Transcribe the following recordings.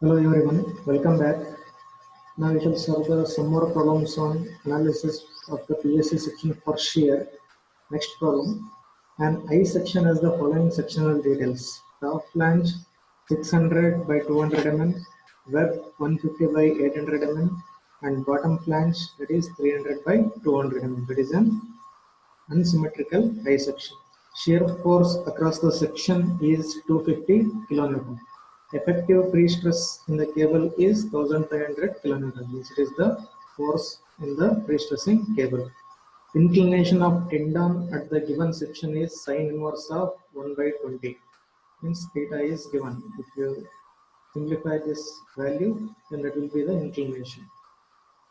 Hello everyone, welcome back. Now we shall solve some more problems on analysis of the PSC section for shear. Next problem. An I section has the following sectional details. Top flange 600 by 200 mm, web 150 by 800 mm, and bottom flange that is 300 by 200 mm. That is an unsymmetrical I section. Shear force across the section is 250 kilonewton. Effective pre-stress in the cable is 1500 kilonewton. This is the force in the pre-stressing cable. Inclination of tendon at the given section is sine inverse of 1 by 20. Means theta is given. If you simplify this value, then that will be the inclination.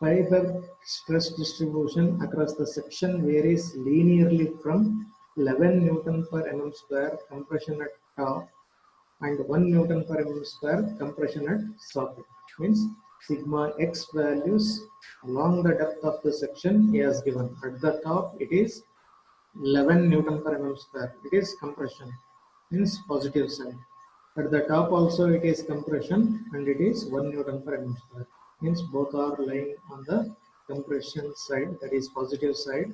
Fiber stress distribution across the section varies linearly from 11 Newton per mm square compression at top and 1 Newton per mm square compression at socket. Means sigma x values along the depth of the section as given. At the top it is 11 Newton per mm square. It is compression, means positive side. At the top also it is compression and it is 1 Newton per mm square. Means both are lying on the compression side, that is positive side.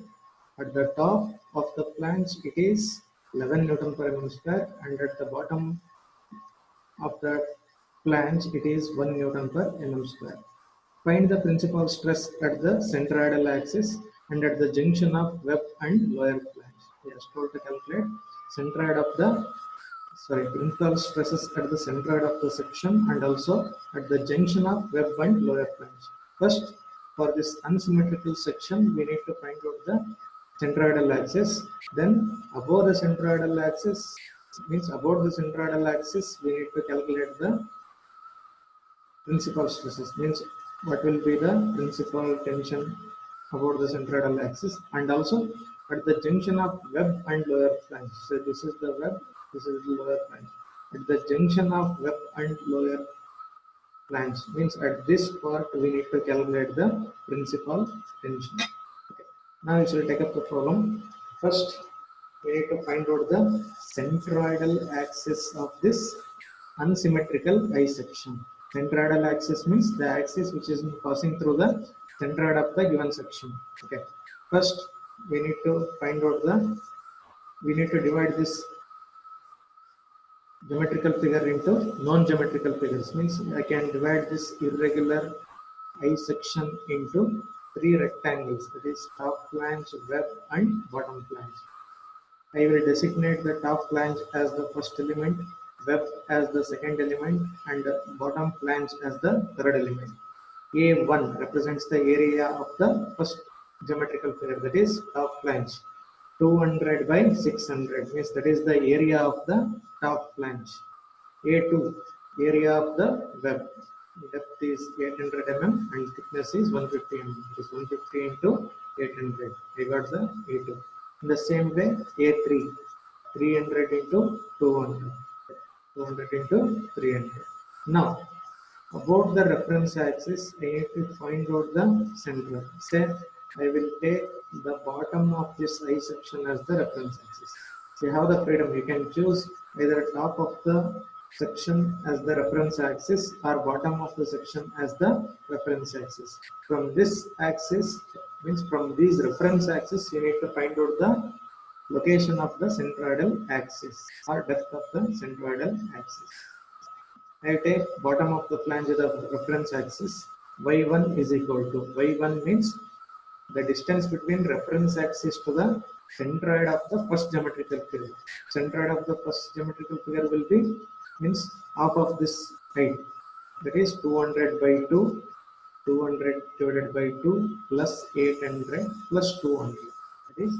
At the top of the flange it is 11 Newton per mm square and at the bottom of the flange it is 1 Newton per mm square. Find the principal stress at the centroidal axis and at the junction of web and lower flange. We are told to calculate centroid of the principal stresses at the centroid of the section and also at the junction of web and lower flange. First, for this unsymmetrical section, we need to find out the centroidal axis. Then, above the centroidal axis, means about the centroidal axis, we need to calculate the principal stresses. Means what will be the principal tension about the centroidal axis, and also at the junction of web and lower flange. So this is the web, this is the lower flange. At the junction of web and lower flange, means at this part we need to calculate the principal tension. Okay. Now we shall take up the problem. First, we need to find out the centroidal axis of this unsymmetrical I section. Centroidal axis means the axis which is passing through the centroid of the given section. Okay. First, we need to find out we need to divide this geometrical figure into non-geometrical figures. Means I can divide this irregular I section into three rectangles, that is top flange, web and bottom flange. I will designate the top flange as the first element, web as the second element and bottom flange as the third element. A1 represents the area of the first geometrical figure, that is top flange. 200 by 600 means that is the area of the top flange. A2 area of the web. Depth is 800 mm and thickness is 150 mm. It is 150 into 800. I got the A2. In the same way, A3, 300 into 200, 200 into 300. Now, about the reference axis, I need to find out the center. Say, I will take the bottom of this I section as the reference axis. So you have the freedom. You can choose either top of the section as the reference axis or bottom of the section as the reference axis. From this axis, means from these reference axis, you need to find out the location of the centroidal axis or depth of the centroidal axis. I take bottom of the flange of the reference axis. Y1 is equal to Y1 means the distance between reference axis to the centroid of the first geometrical figure. Centroid of the first geometrical figure will be means half of this height, that is 200 by 2, 200 divided by 2 plus 800 plus 200, that is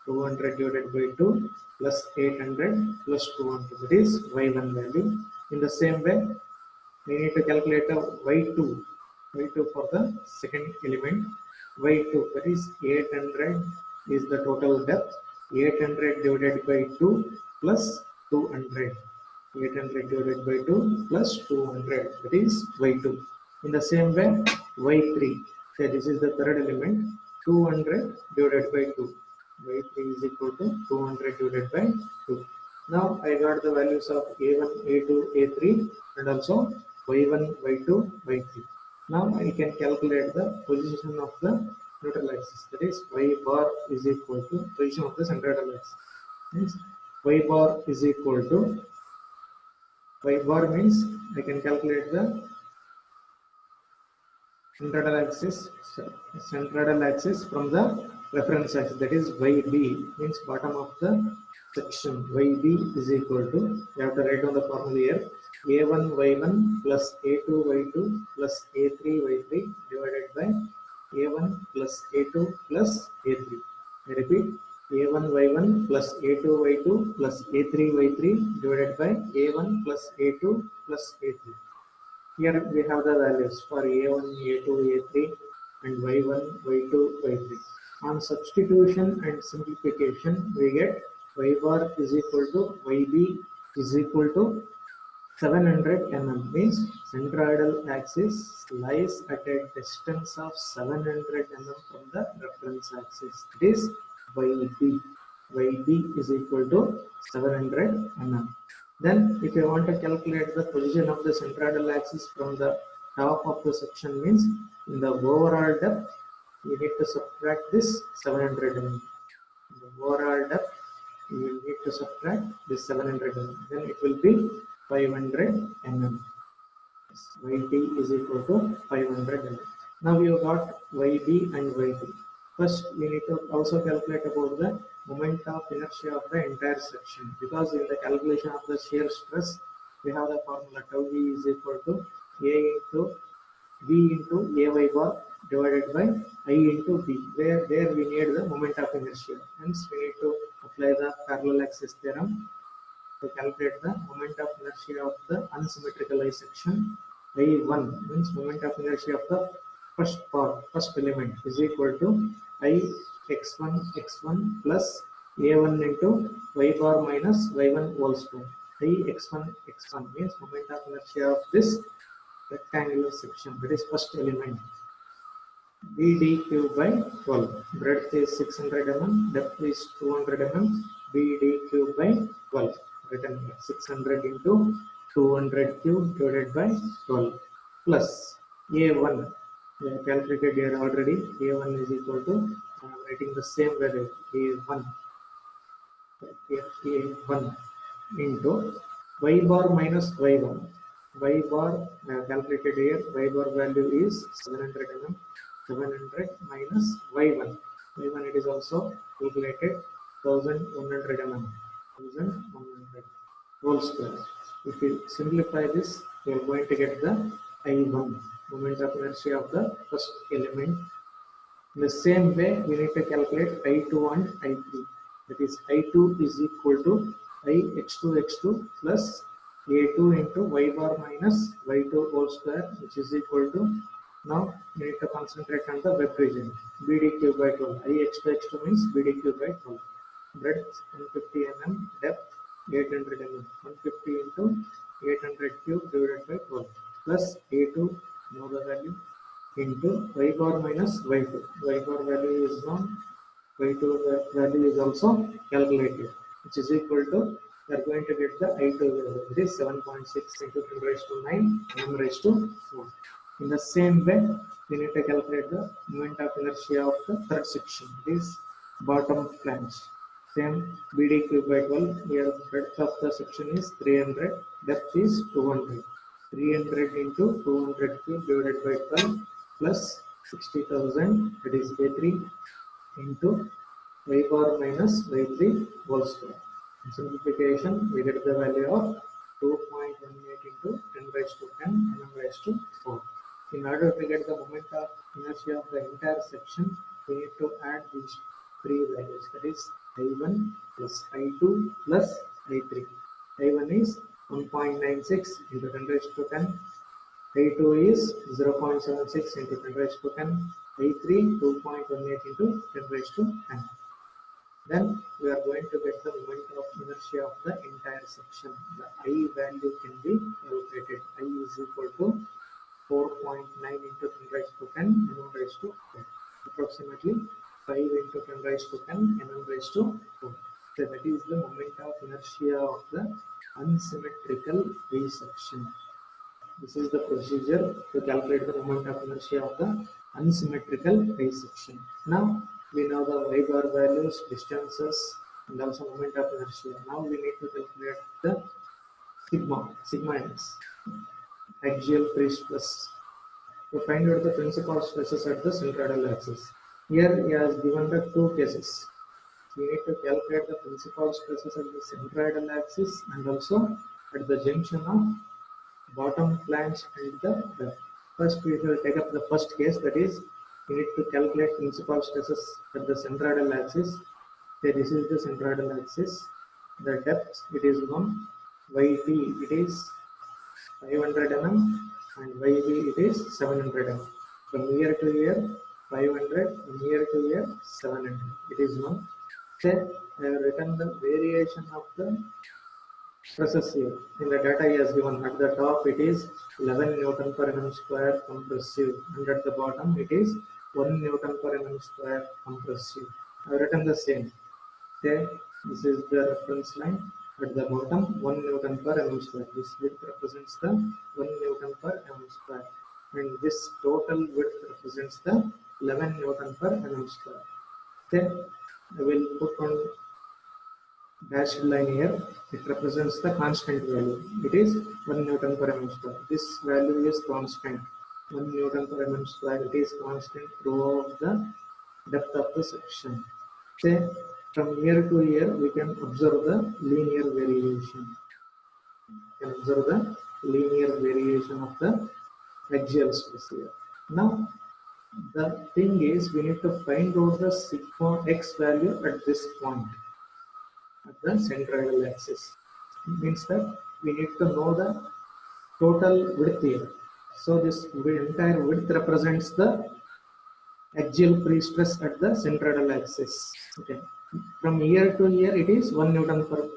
200 divided by 2 plus 800 plus 200, that is y1 value. In the same way, we need to calculate a y2 for the second element. Y2, that is 800 is the total depth. 800 divided by 2 plus 200. 800 divided by 2 plus 200, that is y2. In the same way, y3, so this is the third element. 200 divided by 2. Y3 is equal to 200 divided by 2. Now I got the values of A1, A2, A3 and also y1, y2, y3. Now I can calculate the position of the neutral axis. That is y bar is equal to position of the centroidal axis. Means y bar is equal to y bar means I can calculate the centroidal axis from the reference axis, that is YB means bottom of the section. YB is equal to, you have to write down the formula here, A1 Y1 plus A2 Y2 plus A3 Y3 divided by A1 plus A2 plus A3. I repeat, A1 Y1 plus A2 Y2 plus A3 Y3 divided by A1 plus A2 plus A3. Here we have the values for A1, A2, A3 and Y1, Y2, Y3. On substitution and simplification, we get Y bar is equal to YB is equal to 700 mm, means centroidal axis lies at a distance of 700 mm from the reference axis. It is YB. YB is equal to 700 mm. Then if you want to calculate the position of the centroidal axis from the top of the section, means in the overall depth, you need to subtract this 700 mm. The overall depth, you need to subtract this 700 mm. Then it will be 500 mm. Yt is equal to 500 mm. Now you got Yb and Yt. First, we need to also calculate about the moment of inertia of the entire section, because in the calculation of the shear stress, we have the formula tau V is equal to A into V into Ay bar divided by I into B, where there we need the moment of inertia. Hence, we need to apply the parallel axis theorem to calculate the moment of inertia of the unsymmetrical I section. I1 means moment of inertia of the first element is equal to I x1 plus A1 into y bar minus y1 whole square. I x1 means moment of inertia of this rectangular section, that is first element. BD cube by 12. Breadth is 600 mm, depth is 200 mm. BD cube by 12. Written here 600 into 200 cube divided by 12 plus A1. We have calculated here already. A1 is equal to, I am writing the same value, A1 into y bar minus y1. Y bar calculated here, y bar value is 700 mm. 700 minus y1. Y1 it is also calculated 1100 mm. 1100 whole square. If you simplify this, you are going to get the I1, moment of inertia of the first element. In the same way, we need to calculate I2 and I3. That is, I2 is equal to I x2 plus A2 into y bar minus y2 whole square, which is equal to, now we need to concentrate on the web region. BD cube by 12. I x2 means BD cube by 12. Breadth 150 mm, depth 800 mm. 150 into 800 cube divided by 12 plus A2, know the value, into y bar minus y2. Y bar value is known, y2 value is also calculated, which is equal to, we are going to get the I2 value. It is 7.6 into 10 raised to 9 m raised to 4. In the same way, we need to calculate the moment of inertia of the third section. It is bottom flange. Same BD cube by 12. Here breadth of the section is 300, depth is 200. 300 into 200 cube divided by 12 plus 60,000, that is A3 into y bar minus y3 whole square. In simplification, we get the value of 2.18 into 10 raised to 10 mm raised to 4. In order to get the moment of inertia of the entire section, we need to add these three values, that is I1 plus I2 plus I3. I1 is 1.96 into 10 raised to 10. I2 is 0.76 into 10 raised to 10. I3 2.18 into 10 raised to 10. Then we are going to get the moment of inertia of the entire section. The I value can be calculated. I is equal to 4.9 into 10 raised to 10 mm raised to 4. Approximately 5 into 10 raised to 10 mm raised to 4. So that is the moment of inertia of the unsymmetrical V section. This is the procedure to calculate the moment of inertia of the unsymmetrical I section. Now we know the y bar values, distances, and also moment of inertia. Now we need to calculate the sigma x, axial pre-stress, to find out the principal stresses at the centroidal axis. Here he has given the two cases. We need to calculate the principal stresses at the centroidal axis and also at the junction of bottom flange and the depth. First we will take up the first case, that is we need to calculate principal stresses at the centroidal axis. Okay, this is the centroidal axis. The depth it is known, yt it is 500 mm and yb it is 700 mm. From year to year 500, from year to year 700. It is known. Then I have written the variation of the stresses here. In the data he has given, at the top it is 11 Newton per mm square compressive, and at the bottom it is 1 Newton per mm square compressive. I have written the same. Okay, this is the reference line. At the bottom 1 Newton per mm square. This width represents the 1 Newton per mm square, and this total width represents the 11 Newton per mm square. Okay, I will put one dashed line here. It represents the constant value. It is 1 Newton per mm square. This value is constant. 1 Newton per mm square. It is constant throughout the depth of the section. Say from year to year we can observe the linear variation. We can observe the linear variation of the axial stress here. Now the thing is we need to find out the sigma x value at this point, at the centroidal axis. It means that we need to know the total width here. So this entire width represents the axial pre-stress at the centroidal axis. Okay. From year to year it is 1 Newton per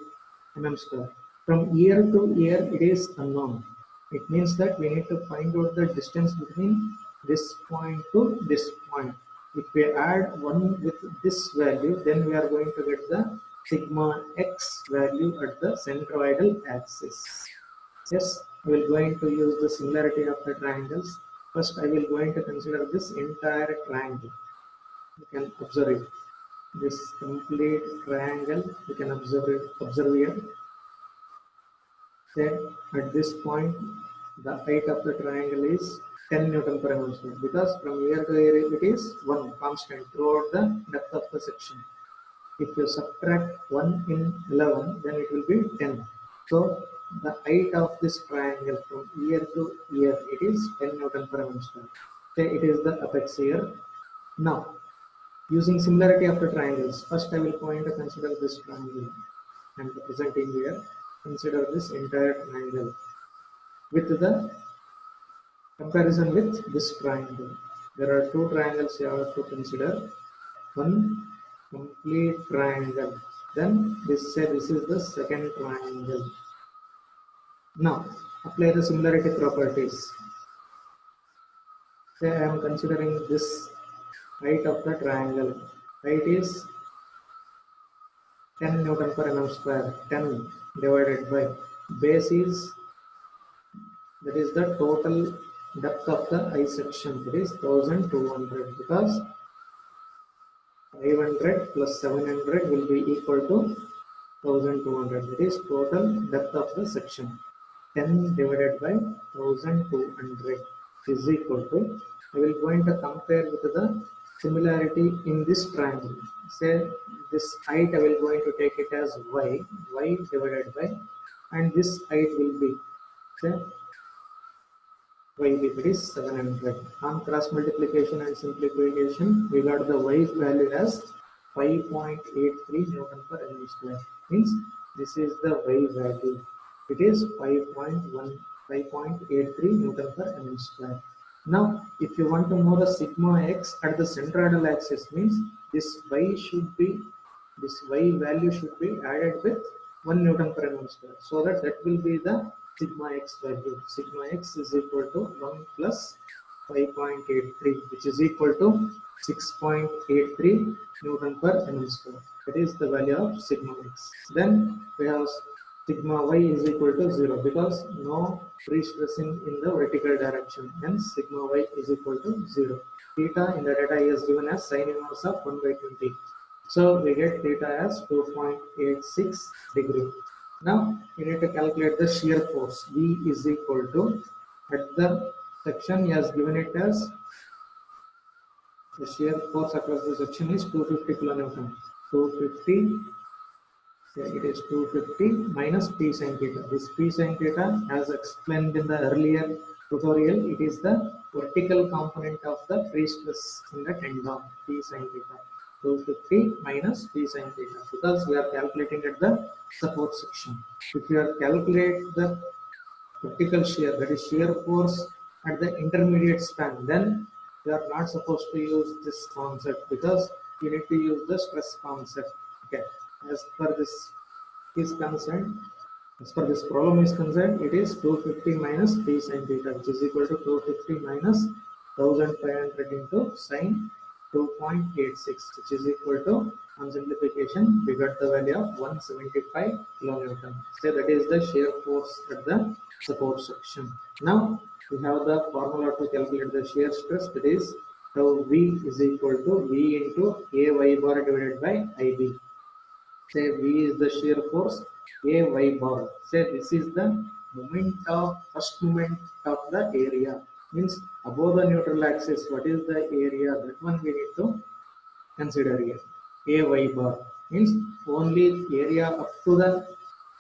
mm square. From year to year it is unknown. It means that we need to find out the distance between this point to this point. If we add 1 with this value, then we are going to get the sigma x value at the centroidal axis. Yes, I will going to use the similarity of the triangles. First I will going to consider this entire triangle. You can observe it. This complete triangle you can observe here. Then at this point the height of the triangle is 10 Newton per mm square, because from year to year it is 1 constant throughout the depth of the section. If you subtract 1 in 11, then it will be 10. So the height of this triangle from year to year it is 10 Newton per mm square. Okay, it is the apex here. Now using similarity of the triangles, first I will going to consider this triangle. I am representing here. Consider this entire triangle with the comparison with this triangle. There are two triangles you have to consider. One complete triangle. Then this is the second triangle. Now apply the similarity properties. Say I am considering this height of the triangle. Height is 10 Newton per mm square. 10 divided by base is, that is the total depth of the I section, that is 1200, because 500 plus 700 will be equal to 1200. That is total depth of the section. 10 divided by 1200 is equal to, I will going to compare with the similarity in this triangle. Say this height I will going to take it as y divided by, and this height will be, say y is 700. On cross multiplication and simplification, we got the y value as 5.83 Newton per mm square. Means this is the y value. It is 5.83 Newton per mm square. Now, if you want to know the sigma x at the centroidal axis, means this y value should be added with 1 Newton per mm square, so that will be the sigma x value. Sigma x is equal to 1 plus 5.83, which is equal to 6.83 Newton per mm square. That is the value of sigma x. Then we have sigma y is equal to 0 because no pre-stressing in the vertical direction. Hence sigma y is equal to 0. Theta in the data is given as sin inverse of 1 by 20. So we get theta as 2.86 degree. Now we need to calculate the shear force. V is equal to, at the section he has given it as, the shear force across the section is 250 kilonewton. 250, it is 250 minus P sin theta. This P sin theta, as explained in the earlier tutorial, it is the vertical component of the free stress in the tendon, P sin theta. 250 minus P sin theta, because we are calculating at the support section. If you are calculate the vertical shear, that is shear force at the intermediate span, then you are not supposed to use this concept, because you need to use the stress concept. Okay, as per this is concerned, as per this problem is concerned, it is 250 minus P sin theta, which is equal to 250 minus 1500 into sin 2.86, which is equal to, on simplification, we got the value of 175 kilonewton. So that is the shear force at the support section. Now we have the formula to calculate the shear stress, that is tau V is equal to V into AY bar divided by IB. Say V is the shear force, AY bar. Say this is the first moment of the area. Means above the neutral axis, what is the area? That one we need to consider here. AY bar means only area up to the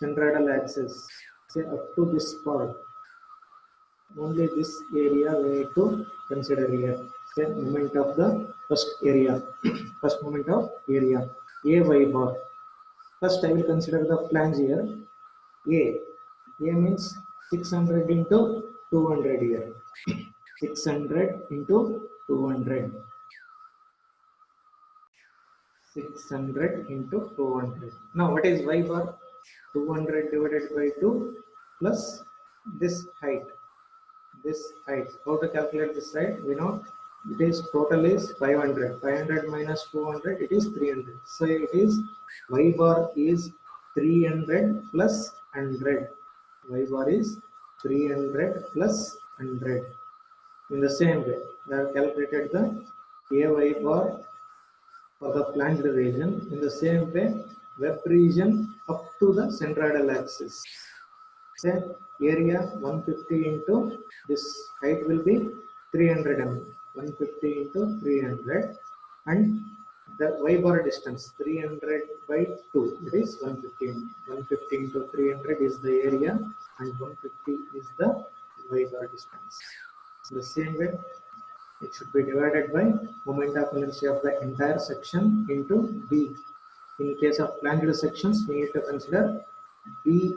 centroidal axis. Say up to this part. Only this area we need to consider here. Say moment of the first area, first moment of area, AY bar. First, I will consider the flange here. A means 600 into 200 here. 600 into 200. 600 into 200. Now, what is y bar? 200 divided by 2 plus this height. This height. How to calculate this height? We know it is total is 500. 500 minus 200, it is 300. So it is y bar is 300 plus 100. Y bar is 300 plus 100. In the same way, we have calculated the AY bar for the flanged region. In the same way, web region up to the centroidal axis. Say area 150 into this height will be 300 mm. 150 into 300, and the y bar distance 300 by 2, it is 150. 150 into 300 is the area, and 150 is the y bar distance. In the same way, it should be divided by moment of inertia of the entire section into B. In case of flanged sections, we need to consider B,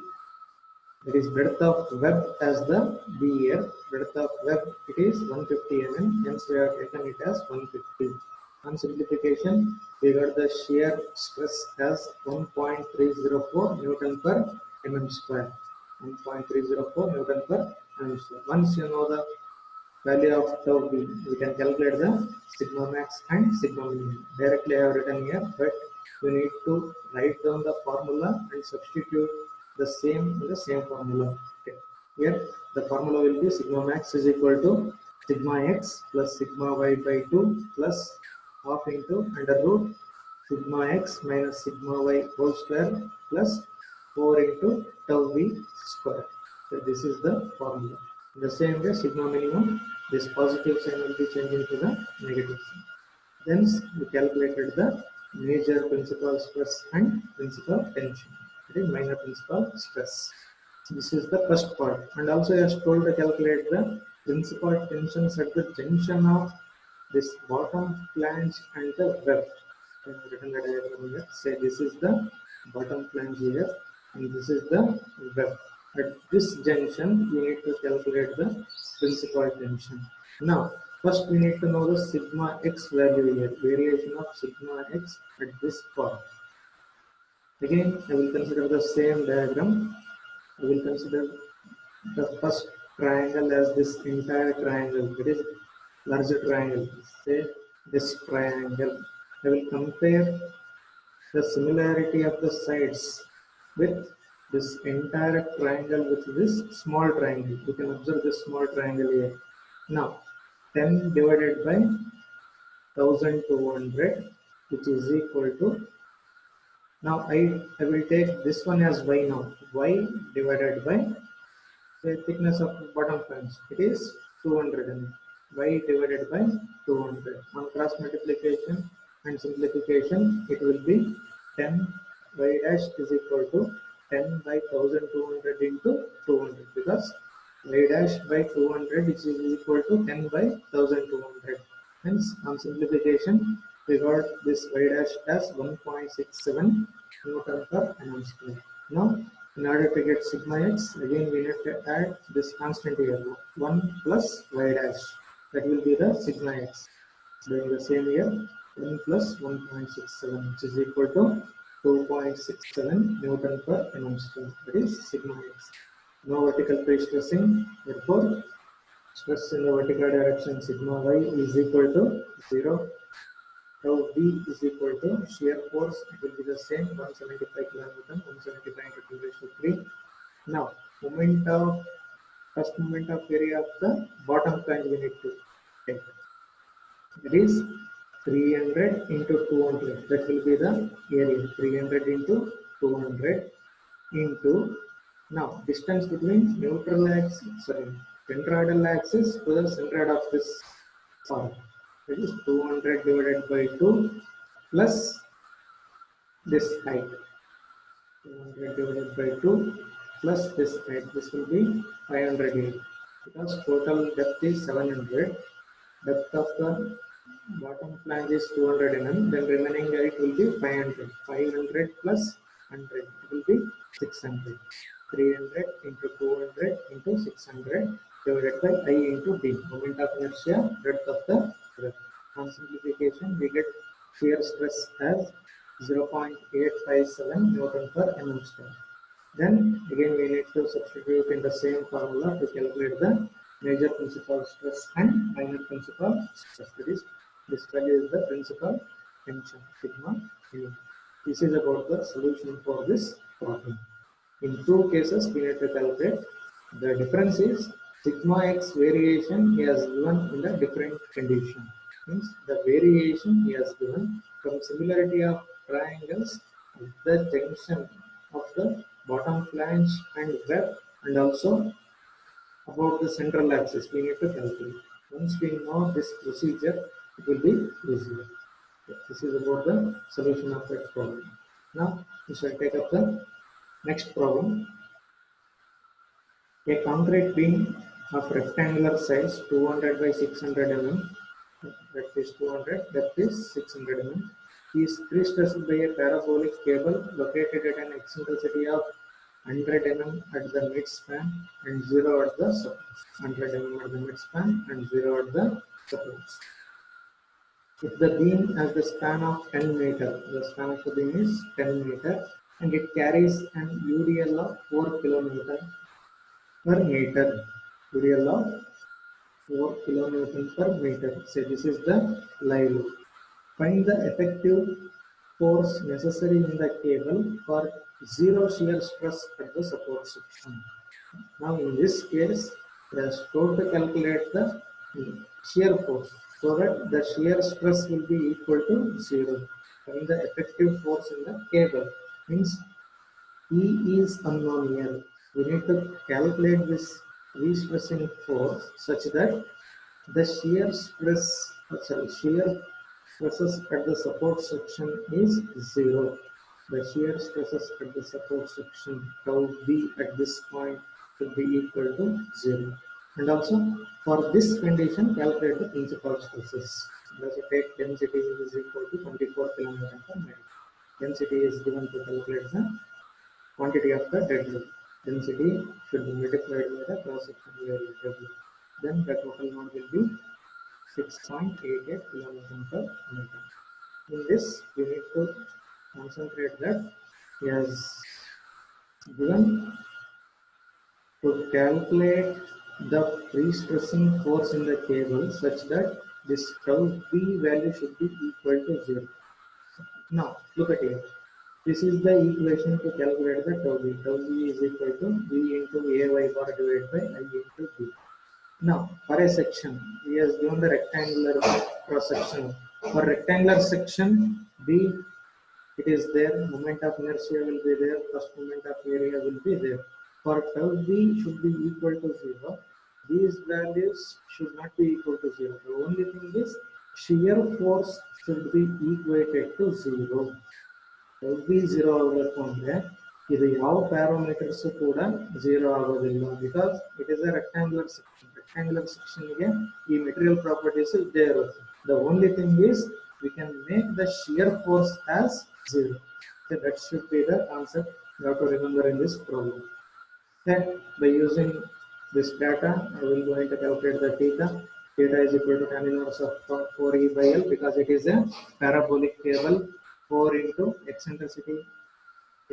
that is breadth of web, as the B here. Breadth of web, it is 150 mm, hence we have taken it as 150. On simplification, we got the shear stress as 1.304 Newton per mm square. 1.304 Newton per mm square. Once you know the value of tau B, we can calculate the sigma max and sigma minimum. Directly I have written here, but we need to write down the formula and substitute the same in the same formula. Okay. Here the formula will be sigma max is equal to sigma x plus sigma y by 2 plus half into under root sigma x minus sigma y whole square plus 4 into tau v square. So this is the formula. In the same way, sigma minimum, this positive sign will be changing to the negative sign. Then we calculated the major principal stress and principal tension. It is minor principal stress. This is the first part. And also I was told to calculate the principal tensions at the junction of this bottom flange and the web. I have written the diagram here. Say this is the bottom flange here, and this is the web. At this junction, we need to calculate the principal tension. Now, first we need to know the sigma x value here, variation of sigma x at this point. Again, I will consider the same diagram. I will consider the first triangle as this entire triangle. It is larger triangle. Say this triangle. I will compare the similarity of the sides with this entire triangle with this small triangle. You can observe this small triangle here. Now 10 divided by 1200, which is equal to, now I will take this one as y now. Y divided by the thickness of bottom flange. It is 200 mm. Y divided by 200. On cross multiplication and simplification, it will be 10 y dash is equal to 10 by 1200 into 200, because y dash by 200 is equal to 10 by 1200. Hence, on simplification, we got this y dash as 1.67 Newton per mm square. Now, in order to get sigma x, again we need to add this constant here, 1 plus y dash. That will be the sigma x. Doing the same here, 1 plus 1.67, which is equal to 2.67 Newton per mm square. That is sigma x. No vertical pre-stressing, therefore stress in the vertical direction sigma y is equal to 0. Tau B is equal to shear force. It will be the same, 175 kilonewton, 175 into 2 raised to 3. Now, first moment of area of the bottom flange we need to take. That is 300 into 200. That will be the area. 300 into 200 into, now distance between centroidal axis to the centroid of this part. That is 200 divided by 2 plus this height. 200 divided by 2 plus this height. This will be 500 here, because total depth is 700. Depth of the bottom flange is 200 mm. Then remaining height will be 500. 500 plus 100. It will be 600. 300 into 200 into 600 divided by I into D. Moment of inertia, breadth of the earth. On simplification, we get shear stress as 0.857 Newton per mm square. Then again we need to substitute in the same formula to calculate the major principal stress and minor principal stress. That is, this value is the principal tension, sigma mu. This is about the solution for this problem. In two cases, we need to calculate. The difference is sigma x variation he has given in the different condition. Means the variation he has given from similarity of triangles at the junction of the bottom flange and web, and also about the central axis we need to calculate. Once we know this procedure, it will be easier. This is about the solution of that problem. Now we shall take up the next problem. A concrete beam of rectangular size 200 by 600 mm, that is 200, depth is 600 mm, is pre-stressed by a parabolic cable located at an eccentricity of 100 mm at the midspan and 0 at the supports. 100 mm at the midspan and 0 at the supports. If the beam has the span of 10 meter, the span of the beam is 10 meter, and it carries an UDL of 4 kilonewton per meter. UDL of 4 kilonewton per meter. Say this is the live load. Find the effective force necessary in the cable for zero shear stress at the support section. Now in this case, we are told to calculate the shear force so that the shear stress will be equal to 0. Find the effective force in the cable. Means E is unknown here. We need to calculate this re-stressing force such that the shear stresses at the support section is 0. The shear stresses at the support section tau B at this point should be equal to 0. And also for this condition, calculate the principal stresses. Let's take density is equal to 24 kN per meter. Density is given to calculate the quantity of the dead load. Density should be multiplied by the cross-sectional area W. Then the total load will be 6.88 kN per meter. In this, we need to concentrate that he has given to calculate the pre-stressing force in the cable such that this tau B value should be equal to 0. Now, look at here. This is the equation to calculate the tau v. Tau v is equal to v into ay bar divided by I into b. Now, for a section, he has given the rectangular cross section. For rectangular section, b, it is there, moment of inertia will be there, first moment of area will be there. For tau v should be equal to 0. These values should not be equal to 0. The only thing is shear force should be equated to 0. Tau v 0 ಆಗಬೇಕಂದ್ರೆ ಇದು ಯಾವ parameters ಕೂಡ 0 ಆಗೋದಿಲ್ಲ, because it is a rectangular section. Rectangular ಸೆಕ್ಷನ್ಗೆ ಈ material properties ಇದ್ದೇ ಇರುತ್ತೆ. The only thing is we can make the shear force as 0. So that should be the concept you have to remember in this problem. Then by using this data, I will going to calculate the theta. Theta is equal to tan inverse of 4e by L, because it is a parabolic cable. 4 into eccentricity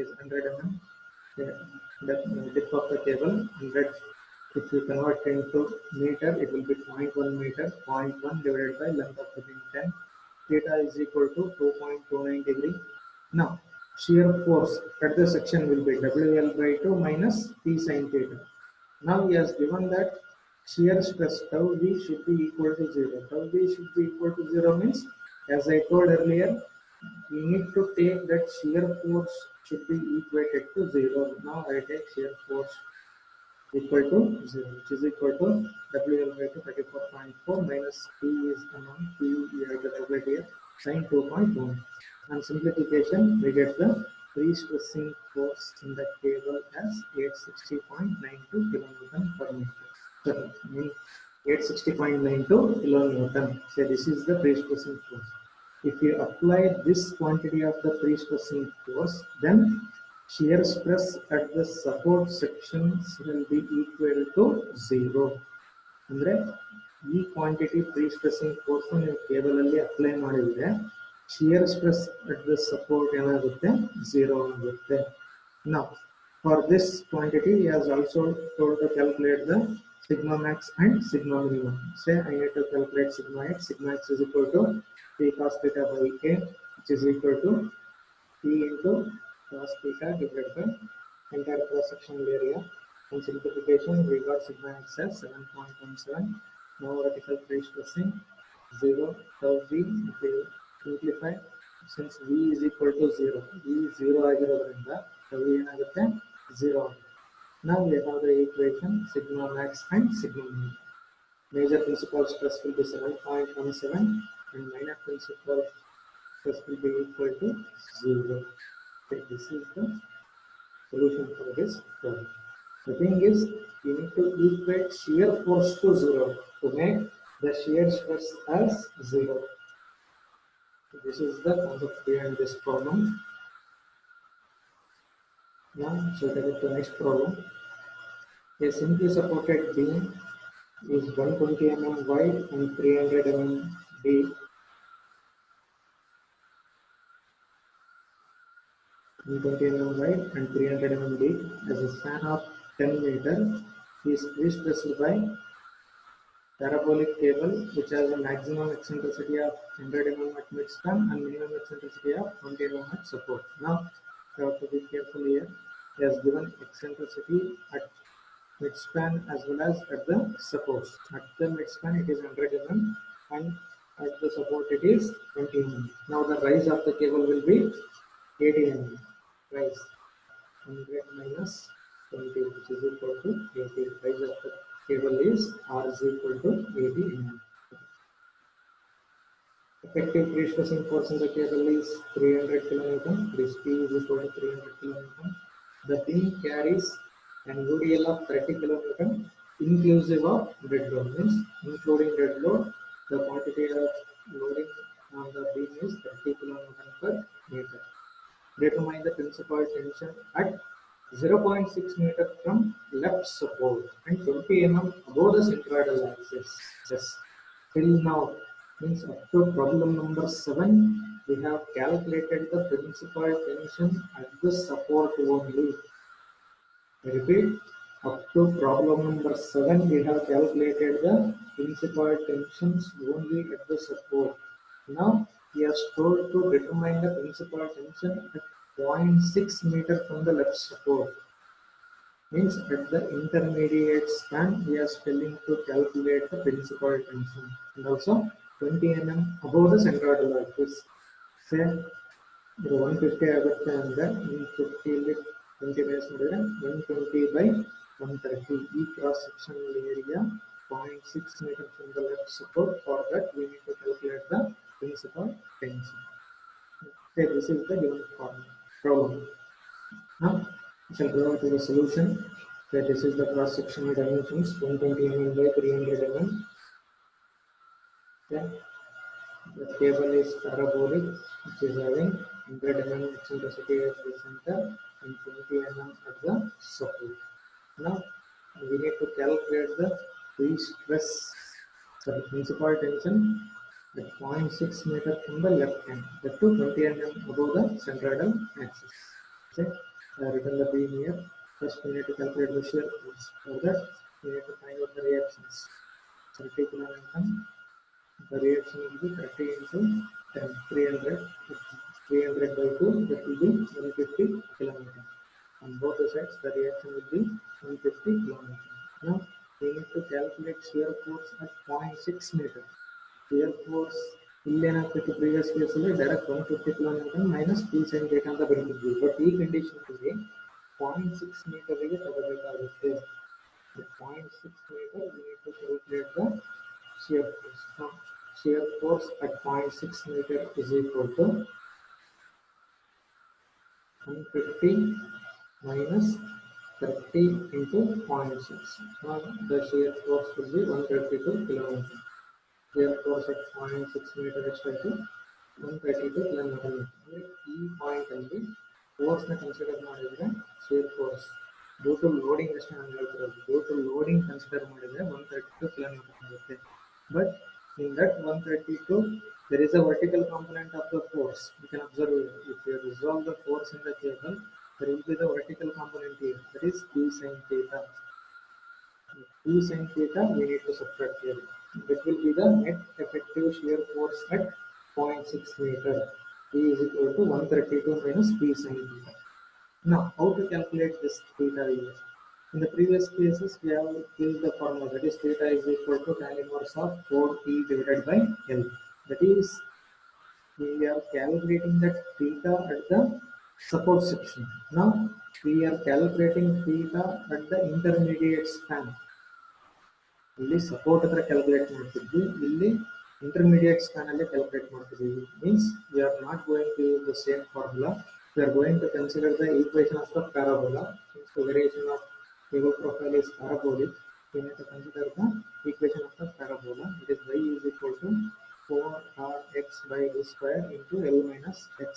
is 100 mm. The depth of the cable 100. If you convert into meter, it will be 0.1 meter. 0.1 divided by length of the beam 10. Theta is equal to 2.29 degree. Now, shear force at the section will be WL by 2 minus P sin theta. Now, he has given that shear stress tau V should be equal to 0. Tau V should be equal to 0 means, as I told earlier, we need to take that shear force should be equated to 0. Now, I take shear force equal to 0, which is equal to WL by 2 34.4 minus P is unknown, P we have to calculate here, sin 2.1. On simplification, we get the pre-stressing force in the cable as 860.92 kilonewton per meter. So, 860.92 kilonewton. So, this is the pre-stressing force. If you apply this quantity of the pre-stressing force, then shear stress at the support sections will be equal to 0. ಅಂದ್ರೆ ಈ quantity pre stressing force ನೀವು cable ಅಲ್ಲಿ apply ಮಾಡಿದ್ರೆ shear stress at the support ಏನಾಗುತ್ತೆ 0 ಆಗುತ್ತೆ. Now for this quantity he has also told to calculate the sigma max and sigma minimum. Say I need to calculate sigma x. Sigma x is equal to p cos theta by k, which is equal to p into cos theta divided by entire cross sectional area. On simplification, we got sigma x as 7.17. Now vertical free stressing 0 tau v. If we simplify, since v is equal to 0, v 0 ಆಗಿರೋದ್ರಿಂದ tau v ಏನಾಗುತ್ತೆ 0. Now we have the equation sigma max and sigma min. Major principal stress will be 7.17 and minor principal stress will be equal to 0. Okay, this is the solution for this problem. The thing is, you need to equate shear force to 0 to make the shear stress as 0. So this is the concept behind this problem. Now, so take it to the next problem. A simply supported beam is 120 mm wide and 300 mm deep. 120 mm wide and 300 mm deep as a span of 10 meter is pre-stressed by parabolic cable which has a maximum eccentricity of 100 mm at midspan and minimum eccentricity of 20 mm at support. Now, you have to be careful here. He has given eccentricity at midspan as well as at the support. At the midspan it is 100 mm and at the support it is 20 mm. Now the rise of the cable will be 80 mm. Rise 100 minus 20, which is equal to 80. Rise of the cable is R is equal to 80 mm. Effective pre-stressing force in the cable is 300 kilonewton. This P is equal to 300 kilonewton. The beam carries an UDL of 30 kilonewton inclusive of dead load. Means including dead load, the quantity of loading on the beam is 30 kilonewton per meter. Determine the principal tension at 0.6 meter from left support and 20 mm above the centroidal axis. Yes. Till now, means up to problem number 7, we have calculated the principal tension at the support only. I repeat, up to problem number 7, we have calculated the principal tensions only at the support. Now, he has told to determine the principal tension at 0.6 meter from the left support. Means at the intermediate span, we are still to calculate the principal tension, and also 20 mm above the centroidal axis. Say 150 ಆಗುತ್ತೆ ಅಂದ್ರೆ 150 ಇಲ್ಲಿ 20 base ಮಾಡಿದ್ರೆ 120 by 130. ಈ cross sectional area 0.6 meter from the left support. For that we need to calculate the principal tension. Okay, this is the given problem. Now we shall go to the solution. Okay, this is the cross sectional dimensions 120 mm by 300 mm. Okay. The cable is parabolic, which is having 100 mm eccentricity at the center and 20 mm at the support. Now we need to calculate the pre-stress, sorry, principal tension at 0.6 meter from the left hand, that to 20 mm above the centroidal axis. Okay, I have written the beam here. First we need to calculate the shear force. For that we need to find out the reactions. 30 kilonewton. The reaction will be 30 into 10, 300. 300 by 2, that will be 150 kilonewton. On both the sides, the reaction will be 150 kilonewton. Now, we need to calculate shear force at 0.6 meter. Shear force, the previous case, direct 150 kilonewton minus P sin theta ಅಂತ ಬರೀತಿದ್ವಿ. But ಈ condition ಅಲ್ಲಿ 0.6 meter ಗೆ ತಗೋಬೇಕಾಗುತ್ತೆ. At 0.6 meter, we need to calculate the shear force. Now, shear force at 0.6 meter is equal to 150 minus 30 into 0.6. Now the shear force will be 132 kilonewton. Shear force at 0.6 meter is equal to 132 kilonewton. E point alli force na consider ಮಾಡಿದ್ರೆ shear force due to loading ಅಷ್ಟೇ ನಾನು ಹೇಳ್ತಿರೋದು. Due to loading consider ಮಾಡಿದ್ರೆ 132 kilonewton ಆಗುತ್ತೆ. But in that 132, there is a vertical component of the force. You can observe here. If you resolve the force in the cable, there will be the vertical component here. That is P sin theta. P sin theta we need to subtract here. That will be the net effective shear force at 0.6 meter. P is equal to 132 minus P sin theta. Now, how to calculate this theta here? In the previous cases, we have used the formula, that is theta is equal to tan inverse of 4P divided by L. That is, we are calculating that theta at the support section. Now, we are calculating theta at the intermediate span. ಇಲ್ಲಿ support ಹತ್ರ calculate ಮಾಡ್ತಿದ್ವಿ, ಇಲ್ಲಿ intermediate span ಅಲ್ಲಿ calculate ಮಾಡ್ತಿದ್ವಿ. Means we are not going to use the same formula. We are going to consider the equation of the parabola. Since the variation of cable profile is parabolic, we need to consider the equation of the parabola. It is y is equal to 4rx by d square into L minus x,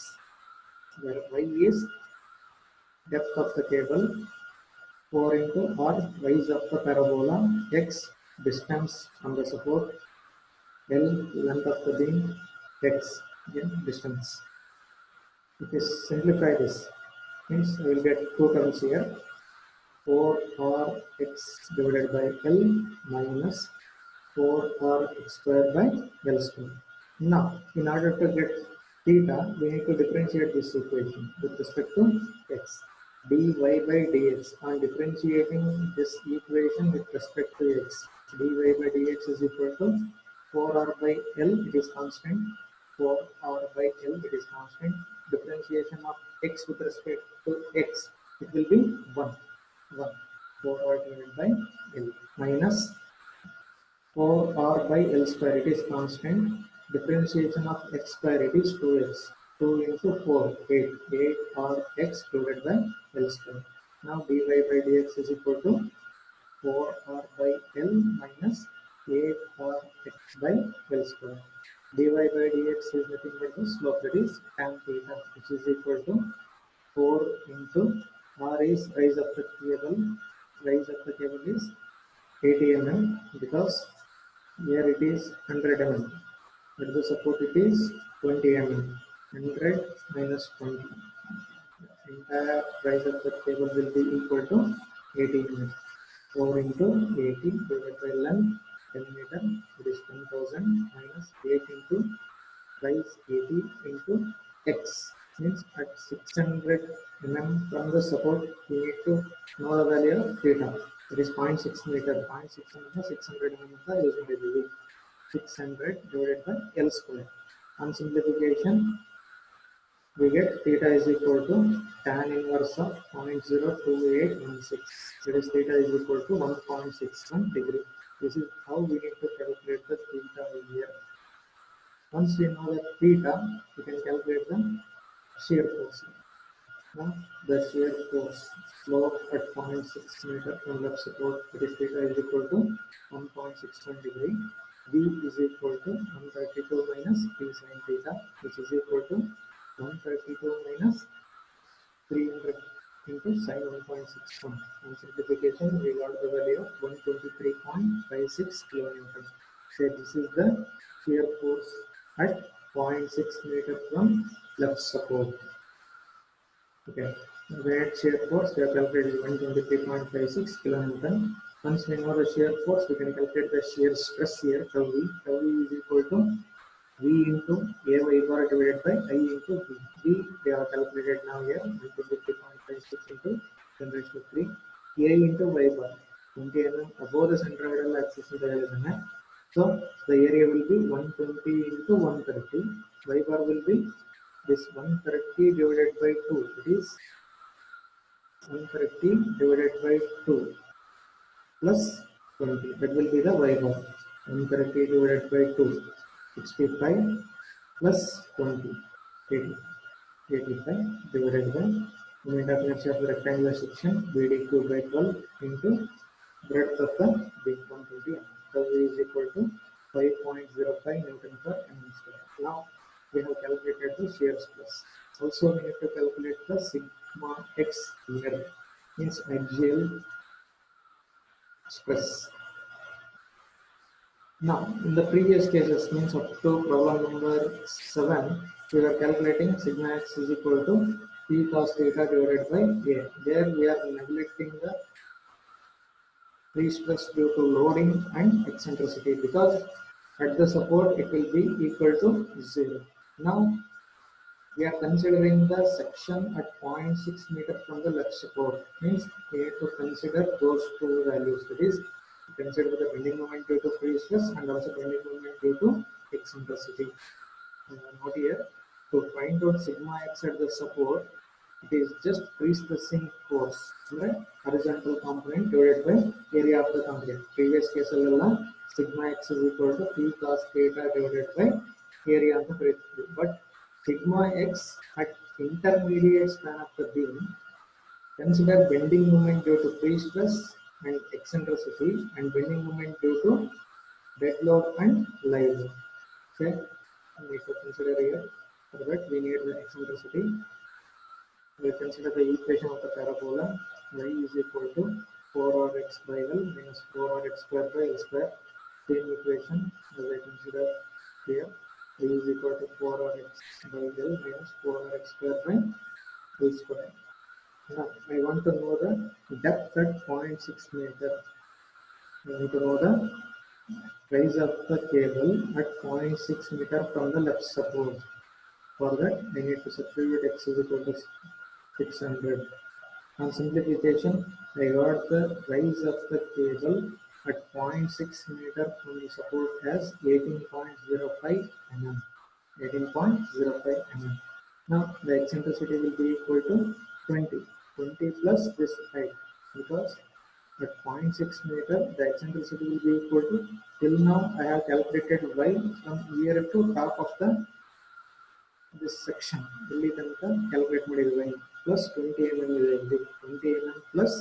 where y is depth of the cable, 4 into r rise of the parabola, x distance from the support, L length of the beam, x again distance. If we simplify this, means we will get two terms here. 4rx divided by L minus 4rx square by L square. Now, in order to get theta, we need to differentiate this equation with respect to x. dy by dx. On differentiating this equation with respect to x, dy by dx is equal to 4r by L, it is constant. 4r by L, it is constant. Differentiation of x with respect to x, it will be 1. 4r divided by L minus 4r by L square, it is constant. Differentiation of x square, it is 2x. 2 into 4, 8. 8rx divided by L square. Now dy by dx is equal to 4r by L minus 8rx by L square. dy by dx is nothing but the slope, that is tan theta, which is equal to 4 into r is rise of the cable. Rise of the cable is 80 mm because here it is 100 mm. At the support it is 20 mm. 100 minus 20. Entire rise of the cable will be equal to 80 mm. 4 into 80 divided by length 10 meter, it is 10,000 minus 8 into rise 80 into x. means at 600 mm from the support, we need to know the value of theta. That is 0.6 meter. 0.6 meter, 600 mm the usually 600 divided by L square. On simplification, we get theta is equal to tan inverse of 0.02816. That is theta is equal to 1.61 degree. This is how we need to calculate the theta here. Once we know the theta, we can calculate the shear force. Now the shear force slope at 0.6 meter from left support, that is theta is equal to 1.61 degree. V is equal to 132 minus P sin theta, which is equal to 132 minus 300 into sin 1.61. On simplification, we got the value of 123.56 kilonewton. So this is the shear force at 0.6 meter from left support. Okay, the shear force we have calculated 123.56 kilonewton. Once we know the shear force, we can calculate the shear stress here. Tau V. Tau V is equal to V into A bar divided by I into V. V we have calculated now here 123.56 into 10 raised to 3. A into Y bar 20 mm above the centroidal axis in the so the area will be 120 into 130. Y bar will be this 130 divided by 2. It is 130 divided by 2 plus 20. That will be the Y bar. 130 divided by 2. 65 plus 20. 80. 85 divided by moment of inertia of the rectangular section BD cube by 12 into breadth of the beam 120 mm. Tau is equal to 5.05 Newton per mm square. Now we have calculated the shear stress. Also we need to calculate the sigma x here, means axial stress. Now, in the previous cases, means up to problem number 7, we were calculating sigma x is equal to P cos theta divided by A. There we are neglecting the pre-stress due to loading and eccentricity because at the support it will be equal to 0. Now, we are considering the section at 0.6 meter from the left support, means we need to consider those two values, that is consider the bending moment due to free stress and also bending moment due to eccentricity. Note here, to find out sigma x at the support, it is just free stressing force, right? Horizontal component divided by area of the component. Previous case sigma x is equal to P cos theta divided by area of the breakthrough. But sigma x at intermediate span of the beam, consider bending moment due to free stress and eccentricity and bending moment due to dead load and live load. Okay, we need to consider here. For that we need the eccentricity. We consider the equation of the parabola. Y is equal to 4rx by L minus 4rx square by L square. Same equation as I consider here. Y is equal to 4rx by L minus 4rx square by L square. Now I want to know the depth at 0.6 meter. I want to know the rise of the cable at 0.6 meter from the left support. For that, I need to substitute x is equal to 600. On simplification, I got the rise of the cable at 0.6 meter from the support as 18.05 mm. 18.05 mm. Now the eccentricity will be equal to 20. 20 plus this height, because at 0.6 meter the eccentricity will be equal to, till now I have calculated y from here to top of the this section. ಇಲ್ಲಿ ತನಕ calculate ಮಾಡಿದ್ವಿ y plus 20 mm ಇದೆ 20 mm plus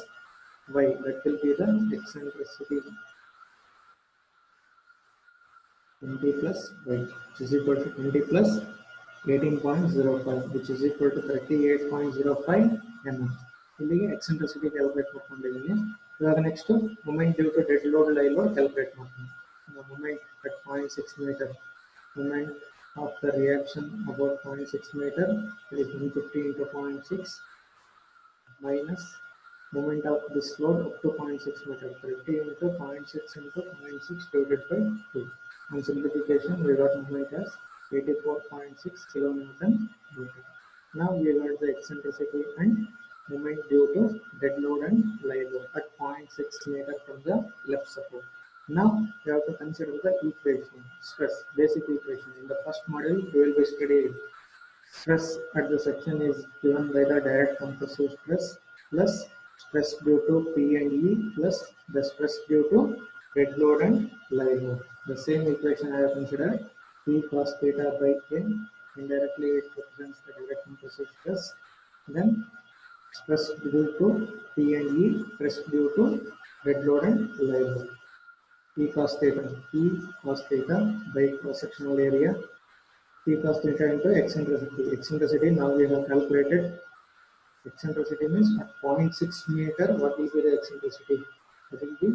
y, that will be the eccentricity. 20 plus y, which is equal to 20 plus 18.05, which is equal to 38.05 mm. ಇಲ್ಲಿಗೆ eccentricity calculate ಮಾಡ್ಕೊಂಡಿದ್ದೀನಿ. ಇವಾಗ next moment due to dead load live load calculate ಮಾಡ್ತೀನಿ. The moment at 0.6 meter, moment of the reaction about 0.6 meter, it is 150 into 0.6 minus moment of this load up to 0.6 meter, 30 into 0.6 into 0.6 divided by 2. On simplification, we got moment as 84.6 kilonewton meter. Now we got the eccentricity and moment due to dead load and live load at 0.6 meter from the left support. Now we have to consider the equation, stress, basic equation. In the first module, we will be studying stress at the section is given by the direct compressive stress plus stress due to P and E plus the stress due to dead load and live load. The same equation I have considered P cos theta by K. Indirectly it represents the direct compressive stress. Then stress due to P and E, stress due to dead load and live load. P cos theta by cross sectional area P cos theta into eccentricity. Eccentricity now we have calculated. Eccentricity means at 0.6 meter, what will be the eccentricity? It will be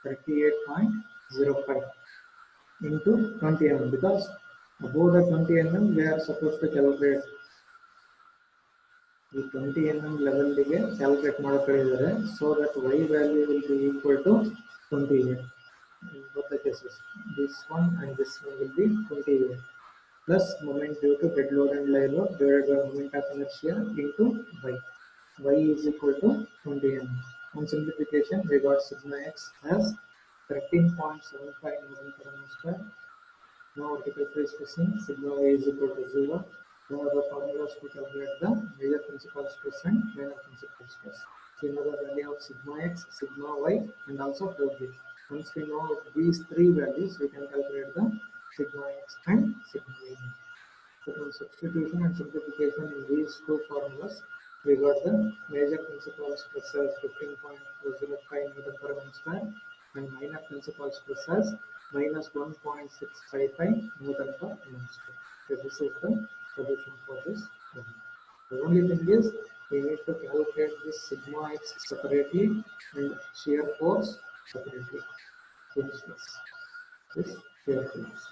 38.05 into 20 mm because above the 20 mm we are supposed to calculate the 20 mm level ಗೆ calculate ಮಾಡಕೊಂಡಿದ್ದಾರೆ so that y value will be equal to 28 in both the cases. This one and this one will be 28. Plus moment due to dead load and live load divided by moment of inertia into y. Y is equal to 20 mm. On simplification, we got sigma x as 13.75 Newton per meter square. Now vertical phase stressing, sigma y is equal to 0. Now the formulas to calculate the major principal stress and minor principal stress. So we know the value of sigma x, sigma y, and also W. Once we know these three values, we can calculate the sigma x and sigma y. So from substitution and simplification in these two formulas, we got the major principal stress as 15.405 Newton per meter square and minor principal stress as minus 1.655 Newton per meter square. So this is the solution for this problem. The only thing is we need to calculate this sigma x separately and shear force separately. This shear force.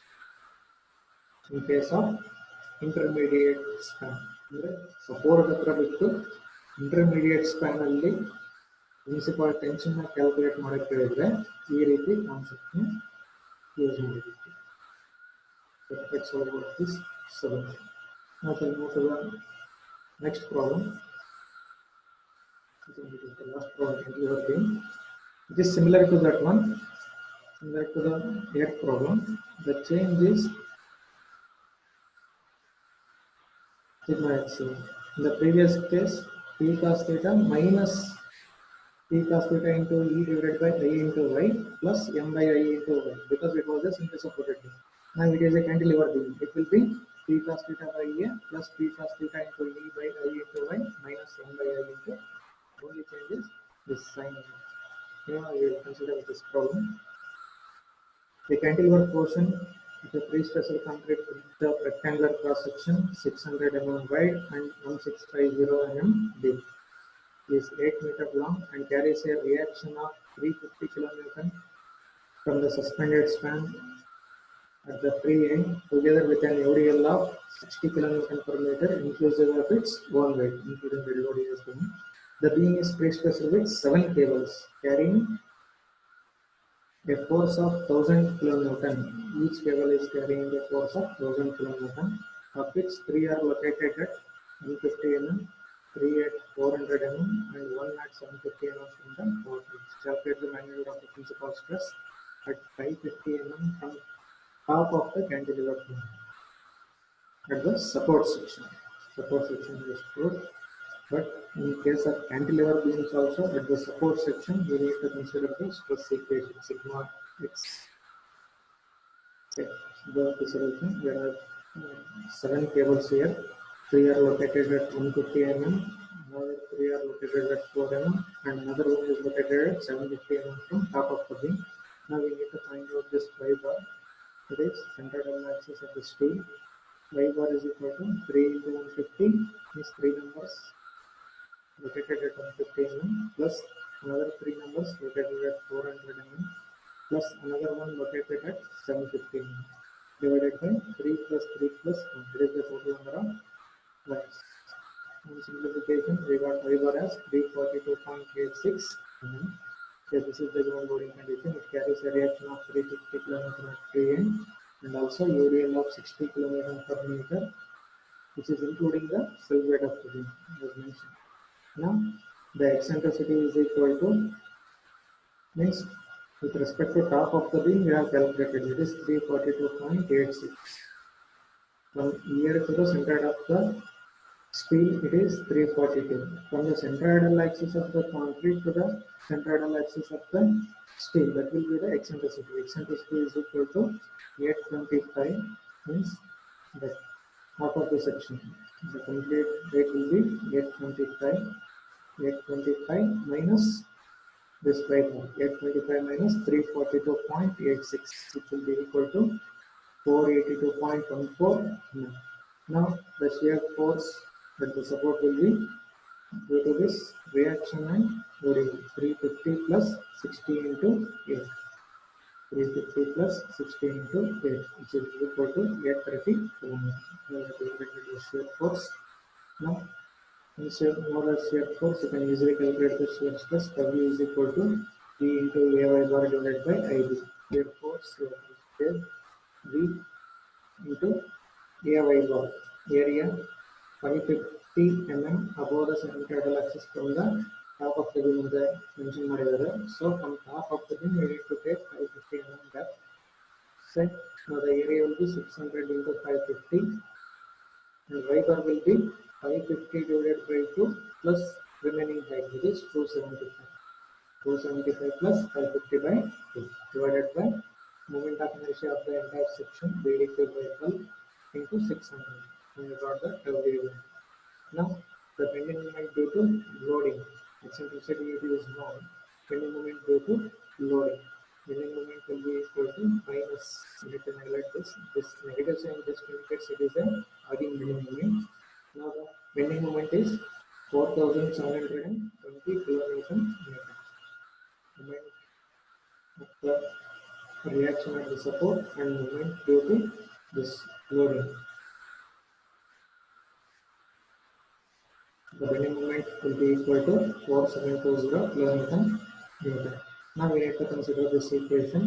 In case of intermediate span, support ಹತ್ರ ಬಿಟ್ಟು intermediate span ಅಲ್ಲಿ principal tension calculate ಮಾಡಕ್ಕೆ ಹೇಳಿದ್ರೆ ಈ ರೀತಿ concept use ಮಾಡಬೇಕು. That's all about this solution. Now we'll move to the next problem. I think it is the last problem cantilever beam. It is similar to that one, similar to the air problem. The change is sigma x. In the previous case, P cos theta minus P cos theta into E divided by I into Y plus M by I into Y because it was a simple supported beam. Now it is a cantilever beam. It will be P cos theta by A plus P cos theta into E by I into Y minus M by I into Y. Only change is this sign. Now we will consider this problem. The cantilever portion of a pre-stressed concrete with the rectangular cross section 600 mm wide and 1650 mm deep is 8 meter long and carries a reaction of 350 kN from the suspended span at the free end together with an ODL of 60 kN per meter inclusive of its own weight including the load is beam. The beam is pre-stressed with 7 cables carrying a force of 1000 kN. Each cable is carrying a force of 1000 kN, of which 3 are located at 150 mm, 3 at 400 mm, and 1 at 750 mm from the power bridge. Calculate the magnitude of the principal stress at 550 mm from top of the cantilever beam. At the support section is true. But in case of cantilever beams also, at the support section, we need to consider the stress equation sigma x. Okay. The solution, there are 7 cables here. 3 are located at 150 mm, another 3 are located at 4 mm, and another one is located at 750 mm from top of the beam. Now we need to find out this Y bar. It is centered on the axis of the steel. Y bar is equal to 3 into 150 is 3 numbers located at 150 mm plus another 3 numbers located at 400 mm plus another one located at 750 mm divided by 3 plus 3 plus 1. That is the total number of wires. On simplification, we got Y bar as 342.86 mm. So this is the given loading condition. It carries a reaction of 350 kN at free end and also UDL of 60 kN per meter which is including the cell weight of the beam as mentioned. Now the eccentricity is equal to, means with respect to top of the beam we have calculated it is 342.86. From here to the center of the steel it is 342. From the centroidal axis of the concrete to the centroidal axis of the steel, that will be the eccentricity. Eccentricity is equal to 825, means the half of the section. The complete weight will be 825. 825 minus this weight, 825 minus 342.86, which will be equal to 482.14. Now the shear force that the support will be due to this reaction and loading, 350 plus 60 into 8. 350 plus 60 into 8, which is equal to 830 km. The shear force. Now, instead of the shear force, you can easily calculate the shear stress. W is equal to V into AY bar divided by IB. Shear force, V into AY bar. Area 550 mm above the centroidal axis from the top of the beam ಅಂತ mention ಮಾಡಿದ್ದಾರೆ. So from top of the beam we need to take 550 mm depth. Set. Now the area will be 600 into 550 and y bar will be 550 divided by 2 plus remaining height, which is 275. 275 plus 550 by 2 divided by moment of inertia of the entire section BDQ by 12 into 600. And we got the W. Now the bending moment due to loading, eccentricity is known. Bending moment due to loading, bending moment will be equal to minus, you need to neglect this negative sign just indicates it is a lagging bending moment. Now the bending moment is 4720 kilonewton meter. Moment of the reaction at the support and moment due to this loading. The bending moment will be equal to 4720 kilonewton meter. Now we need to consider this equation.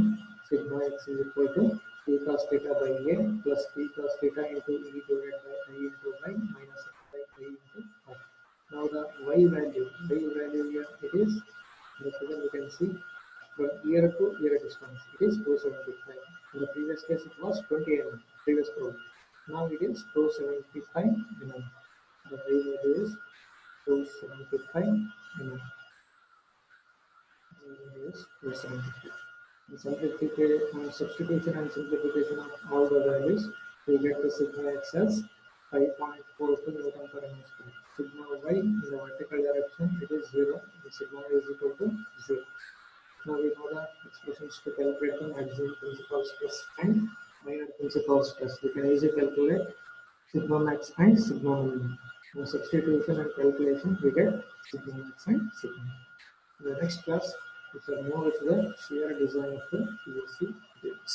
Sigma x is equal to P cos theta by A plus P cos theta into E divided by I into y minus x by I into r. Now the y value here it is, in the figure you can see from year to year distance it is 275. In the previous case it was 20 mm, previous problem. Now it is 275 mm. The y value is 275 mm. Substitution and simplification of all the values, we get the sigma x as 5.42 Newton per mm square. Sigma y in the vertical direction it is 0. The sigma y is equal to 0. Now we know the expressions to calculate the maximum principal stress and minor principal stress. We can easily calculate sigma max and sigma minimum. Now substitution and calculation we get sigma max and sigma. In the next class, we shall move with the shear design of the PVC beams.